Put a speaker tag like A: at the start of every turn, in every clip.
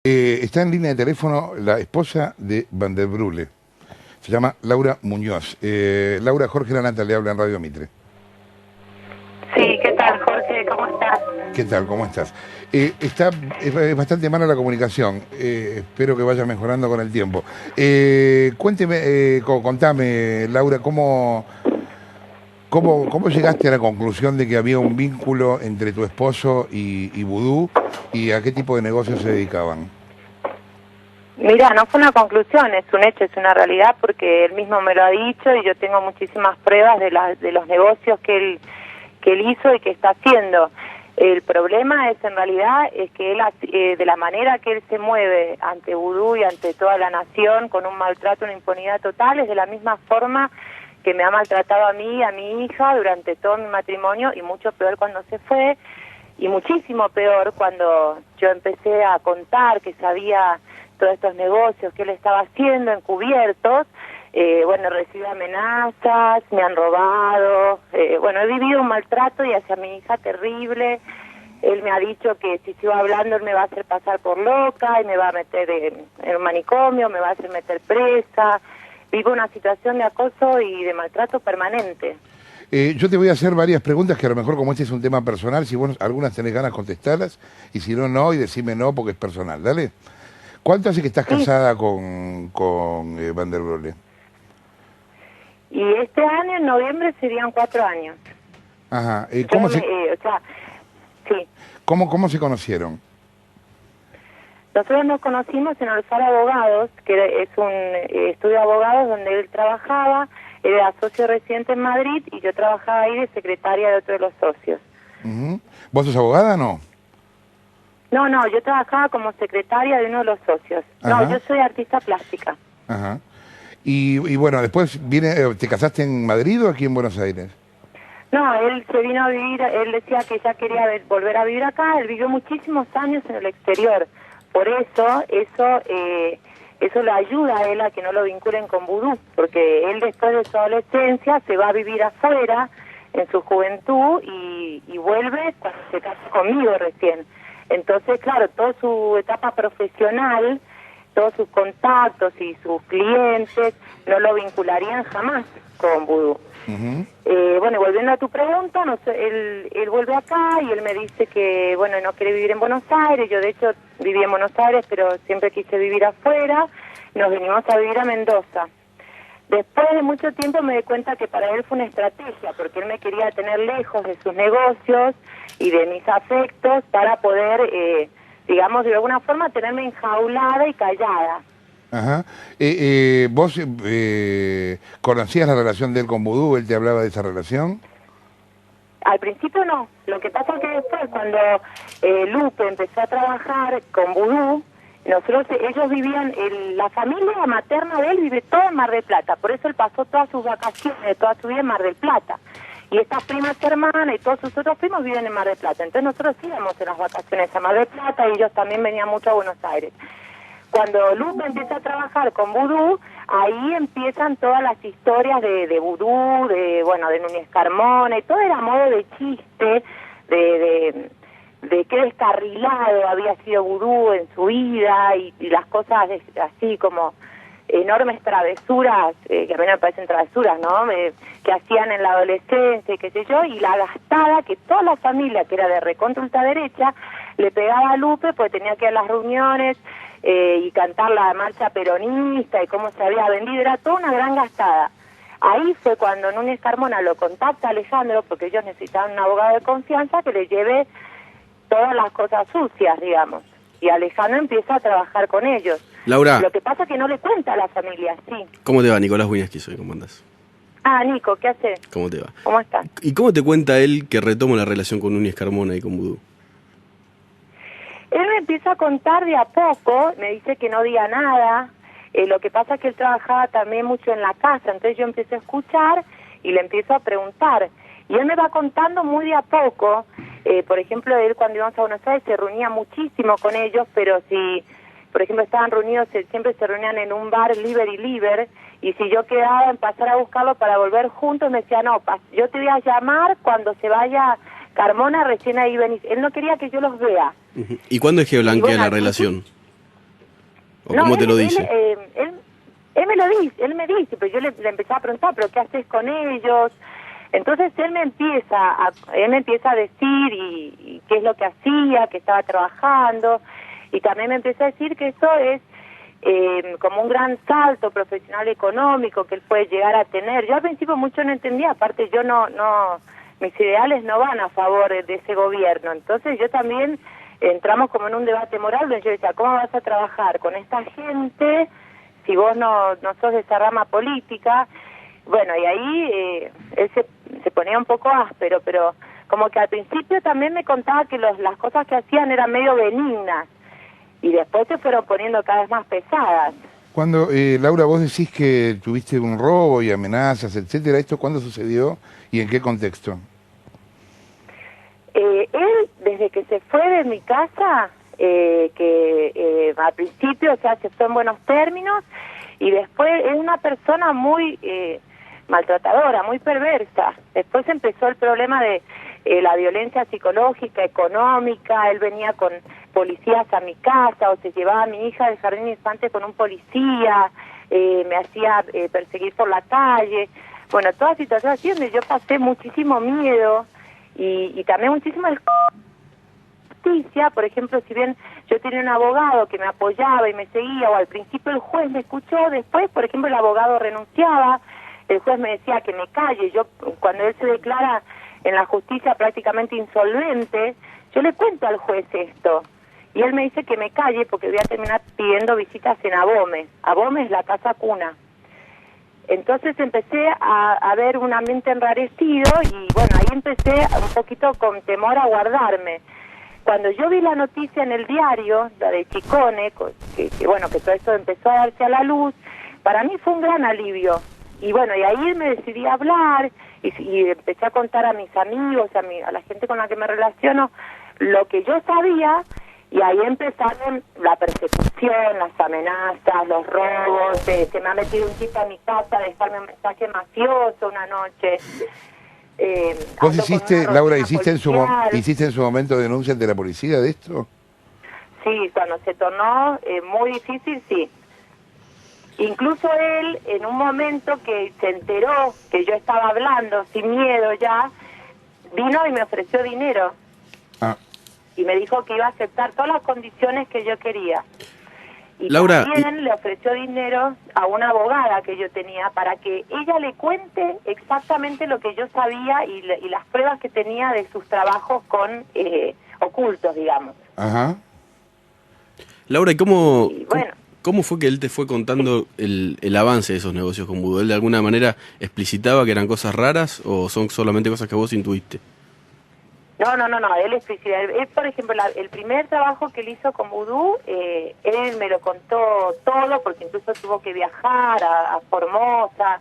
A: Está en línea de teléfono la esposa de Van der Brule. Se llama Laura Muñoz. Laura, Jorge Lanata le habla en Radio Mitre.
B: Sí, ¿qué tal, Jorge? ¿Cómo estás?
A: ¿Qué tal? ¿Cómo estás? Es bastante mala la comunicación. Espero que vaya mejorando con el tiempo. Cuénteme, contame, Laura, ¿cómo llegaste a la conclusión de que había un vínculo entre tu esposo y Vudú y a qué tipo de negocios se dedicaban?
B: Mira, no fue una conclusión, es un hecho, es una realidad porque él mismo me lo ha dicho y yo tengo muchísimas pruebas de los negocios que él hizo y que está haciendo. El problema es en realidad es que él, de la manera que él se mueve ante Vudú y ante toda la nación con un maltrato, una impunidad total, es de la misma forma que me ha maltratado a mí y a mi hija durante todo mi matrimonio y mucho peor cuando se fue y muchísimo peor cuando yo empecé a contar que sabía todos estos negocios que él estaba haciendo encubiertos. Bueno, recibo amenazas, me han robado, bueno, he vivido un maltrato y hacia mi hija terrible. Él me ha dicho que si sigo hablando él me va a hacer pasar por loca y me va a meter en un manicomio, me va a hacer meter presa. Vivo una situación de acoso y de maltrato permanente.
A: Yo te voy a hacer varias preguntas que a lo mejor como este es un tema personal, si vos algunas tenés ganas contestarlas y si no, no, y decime no porque es personal, dale. ¿Cuánto hace que estás casada con Van der Brule?
B: Y este año, en noviembre, serían 4 años.
A: Ajá.
B: Sí.
A: ¿Cómo se conocieron?
B: Nosotros nos conocimos en Alfaro Abogados, que es un estudio de abogados donde él trabajaba, él era socio residente en Madrid y yo trabajaba ahí de secretaria de otro de los socios.
A: ¿Vos sos abogada o no?
B: No, yo trabajaba como secretaria de uno de los socios.
A: Ajá.
B: No, yo soy artista plástica.
A: Ajá. Y bueno, después ¿te casaste en Madrid o aquí en Buenos Aires?
B: No, él se vino a vivir, él decía que ya quería volver a vivir acá, él vivió muchísimos años en el exterior. Por eso le ayuda a él a que no lo vinculen con Vudú, porque él después de su adolescencia se va a vivir afuera en su juventud y vuelve cuando se casa conmigo recién. Entonces, claro, toda su etapa profesional, todos sus contactos y sus clientes no lo vincularían jamás con Vudú. Bueno, volviendo a tu pregunta, él vuelve acá y él me dice que, bueno, no quiere vivir en Buenos Aires. Yo, de hecho, viví en Buenos Aires, pero siempre quise vivir afuera. Nos venimos a vivir a Mendoza. Después de mucho tiempo me di cuenta que para él fue una estrategia, porque él me quería tener lejos de sus negocios y de mis afectos para poder, digamos, de alguna forma tenerme enjaulada y callada.
A: Ajá. ¿Vos conocías la relación de él con Vudú? ¿Él te hablaba de esa relación?
B: Al principio no. Lo que pasa es que después, cuando Lupe empezó a trabajar con Vudú, ellos vivían, la familia materna de él vive todo en Mar del Plata. Por eso él pasó todas sus vacaciones, toda su vida en Mar del Plata. Y estas primas hermanas y todos sus otros primos viven en Mar del Plata. Entonces nosotros íbamos en las vacaciones a Mar del Plata y ellos también venían mucho a Buenos Aires. Cuando Lupe empieza a trabajar con Vudú, ahí empiezan todas las historias de Vudú, de Núñez Carmona, y todo era modo de chiste, de qué descarrilado había sido Vudú en su vida, y las cosas así como enormes travesuras, que a mí me parecen travesuras, ¿no? Que hacían en la adolescencia, qué sé yo, y la gastada que toda la familia, que era de recontra ultraderecha, le pegaba a Lupe, pues tenía que ir a las reuniones, y cantar la marcha peronista y cómo se había vendido, era toda una gran gastada. Ahí fue cuando Núñez Carmona lo contacta a Alejandro, porque ellos necesitaban un abogado de confianza que le lleve todas las cosas sucias, digamos. Y Alejandro empieza a trabajar con ellos.
C: Laura.
B: Lo que pasa es que no le cuenta a la familia, sí.
C: ¿Cómo te va? Nicolás Wiñaski soy, ¿cómo andás?
B: Ah, Nico, ¿qué haces?
C: ¿Cómo te va?
B: ¿Cómo estás?
C: ¿Y cómo te cuenta él que retoma la relación con Núñez Carmona y con Vudú?
B: Él me empieza a contar de a poco, me dice que no diga nada. Lo que pasa es que él trabajaba también mucho en la casa, entonces yo empiezo a escuchar y le empiezo a preguntar. Y él me va contando muy de a poco. Por ejemplo, él cuando íbamos a Buenos Aires se reunía muchísimo con ellos, pero si, por ejemplo, estaban reunidos, siempre se reunían en un bar Liber, y si yo quedaba en pasar a buscarlo para volver juntos, me decía, no, yo te voy a llamar cuando se vaya Carmona, recién ahí venís. Él no quería que yo los vea.
C: ¿Y cuándo es que blanquea la relación? ¿O cómo te lo dice?
B: Él me lo dice, él me dice, pero yo le empecé a preguntar, ¿pero qué haces con ellos? Entonces él me empieza a decir y qué es lo que hacía, que estaba trabajando, y también me empieza a decir que eso es como un gran salto profesional económico que él puede llegar a tener. Yo al principio mucho no entendía, aparte yo no mis ideales no van a favor de ese gobierno, entonces yo también entramos como en un debate moral donde yo decía, ¿cómo vas a trabajar con esta gente si vos no sos de esa rama política? Bueno, y ahí él se ponía un poco áspero, pero como que al principio también me contaba que las cosas que hacían eran medio benignas, y después se fueron poniendo cada vez más pesadas.
A: Cuando, Laura, vos decís que tuviste un robo y amenazas, etcétera, ¿esto cuándo sucedió y en qué contexto?
B: Él, desde que se fue de mi casa, al principio, o sea, se fue en buenos términos, y después es una persona muy maltratadora, muy perversa. Después empezó el problema de la violencia psicológica, económica. Él venía con policías a mi casa, o se llevaba a mi hija del jardín de infantes con un policía, me hacía perseguir por la calle. Bueno, toda situación así donde yo pasé muchísimo miedo y también muchísima justicia. Por ejemplo, si bien yo tenía un abogado que me apoyaba y me seguía, o al principio el juez me escuchó, después, por ejemplo, el abogado renunciaba, el juez me decía que me calle. Yo, cuando él se declara en la justicia prácticamente insolvente, yo le cuento al juez esto, y él me dice que me calle porque voy a terminar pidiendo visitas en Abome. Abome es la casa cuna. Entonces empecé a ver un ambiente enrarecido, y bueno, ahí empecé un poquito con temor a guardarme. Cuando yo vi la noticia en el diario, la de Chicone, que bueno, que todo esto empezó a darse a la luz, para mí fue un gran alivio. Y bueno, y ahí me decidí a hablar, y empecé a contar a mis amigos, a la gente con la que me relaciono, lo que yo sabía, y ahí empezaron la persecución, las amenazas, los robos, se me ha metido un tipo a mi casa a dejarme un mensaje mafioso una noche.
A: ¿Vos hiciste, Laura, hiciste en su momento denuncia ante la policía de esto?
B: Sí, cuando se tornó muy difícil, sí. Incluso él, en un momento que se enteró que yo estaba hablando sin miedo ya, vino y me ofreció dinero. Ah. Y me dijo que iba a aceptar todas las condiciones que yo quería. Y Laura, también le ofreció dinero a una abogada que yo tenía para que ella le cuente exactamente lo que yo sabía y las pruebas que tenía de sus trabajos con ocultos, digamos.
A: Ajá.
C: Laura, ¿y cómo fue que él te fue contando el avance de esos negocios con Vudú? ¿Él de alguna manera explicitaba que eran cosas raras o son solamente cosas que vos intuiste?
B: No, él explicita. Él, por ejemplo, el primer trabajo que él hizo con Vudú, él me lo contó todo, porque incluso tuvo que viajar a Formosa.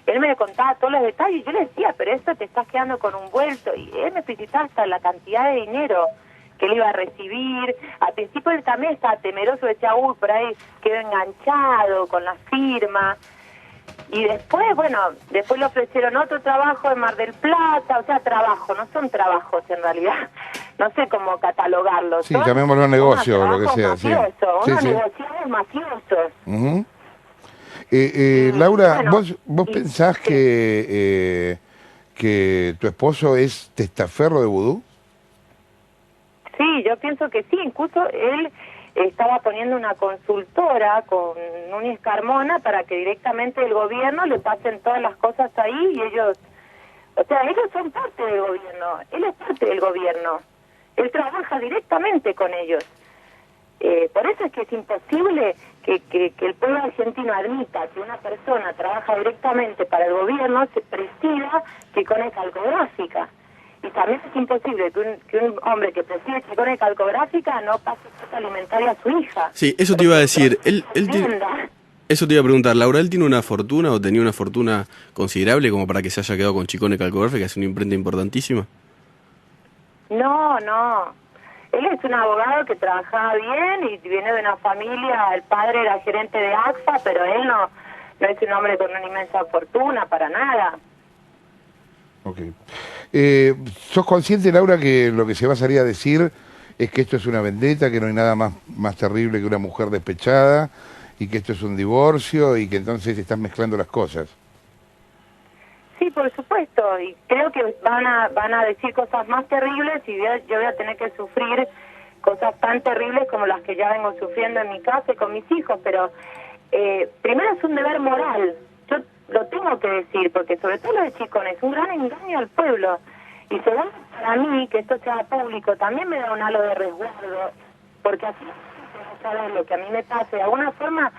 B: Él me contaba todos los detalles, y yo le decía, pero esto te estás quedando con un vuelto. Y él me explicitaba hasta la cantidad de dinero que él iba a recibir. Al principio él también estaba temeroso, decía, uy, por ahí quedó enganchado con la firma. Y después, bueno, después le ofrecieron otro trabajo en Mar del Plata, o sea, trabajo, no son trabajos en realidad, no sé cómo catalogarlos.
A: Sí, llamémoslo negocio, lo que sea.
B: Mafioso,
A: sí.
B: unos negociados mafiosos.
A: Uh-huh. Laura, bueno, ¿vos pensás que tu esposo es testaferro de Vudú?
B: Sí, yo pienso que sí, incluso él estaba poniendo una consultora con Núñez Carmona para que directamente el gobierno le pasen todas las cosas ahí, y ellos, o sea, ellos son parte del gobierno, él es parte del gobierno, él trabaja directamente con ellos. Por eso es que es imposible que el pueblo argentino admita que una persona trabaja directamente para el gobierno, se presida Chicone Calcográfica. Y también es imposible que un hombre que preside Chicone Calcográfica no pase cuota alimentaria a su hija.
C: Sí, eso te iba a decir. Eso te iba a preguntar, Laura, ¿él tiene una fortuna o tenía una fortuna considerable como para que se haya quedado con Chicone Calcográfica, que es una imprenta importantísima?
B: No. Él es un abogado que trabajaba bien y viene de una familia, el padre era gerente de AXA, pero él no es un hombre con una inmensa fortuna, para nada.
A: Ok. ¿Sos consciente, Laura, que lo que se va a salir a decir es que esto es una vendetta, que no hay nada más terrible que una mujer despechada, y que esto es un divorcio, y que entonces estás mezclando las cosas.
B: Sí, por supuesto, y creo que van a decir cosas más terribles y yo voy a tener que sufrir cosas tan terribles como las que ya vengo sufriendo en mi casa y con mis hijos, pero primero es un deber moral, yo lo tengo que decir, porque sobre todo lo de Chicón es un gran engaño al pueblo, y segundo, para mí, que esto sea público, también me da un halo de resguardo, porque así no saber lo que a mí me pasa, de alguna forma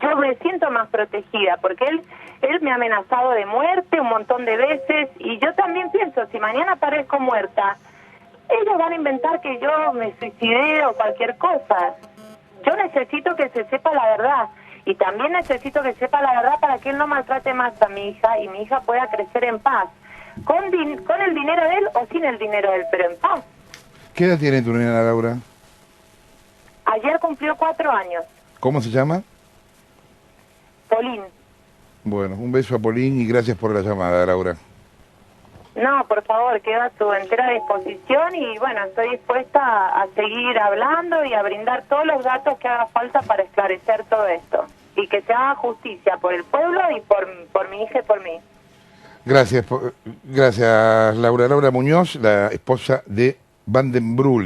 B: yo me siento más protegida, porque él me ha amenazado de muerte un montón de veces, y yo también pienso, si mañana aparezco muerta, ellos van a inventar que yo me suicidé o cualquier cosa. Yo necesito que se sepa la verdad, y también necesito que sepa la verdad para que él no maltrate más a mi hija, y mi hija pueda crecer en paz, con el dinero de él o sin el dinero de él, pero en paz.
A: ¿Qué edad tiene tu nena, Laura?
B: Ayer cumplió 4 años.
A: ¿Cómo se llama?
B: Polín.
A: Bueno, un beso a Polín y gracias por la llamada, Laura.
B: No, por favor, quedo a tu entera disposición y bueno, estoy dispuesta a seguir hablando y a brindar todos los datos que haga falta para esclarecer todo esto. Y que se haga justicia por el pueblo y por mi hija y por mí.
A: Gracias, gracias Laura. Laura Muñoz, la esposa de Van den Brule.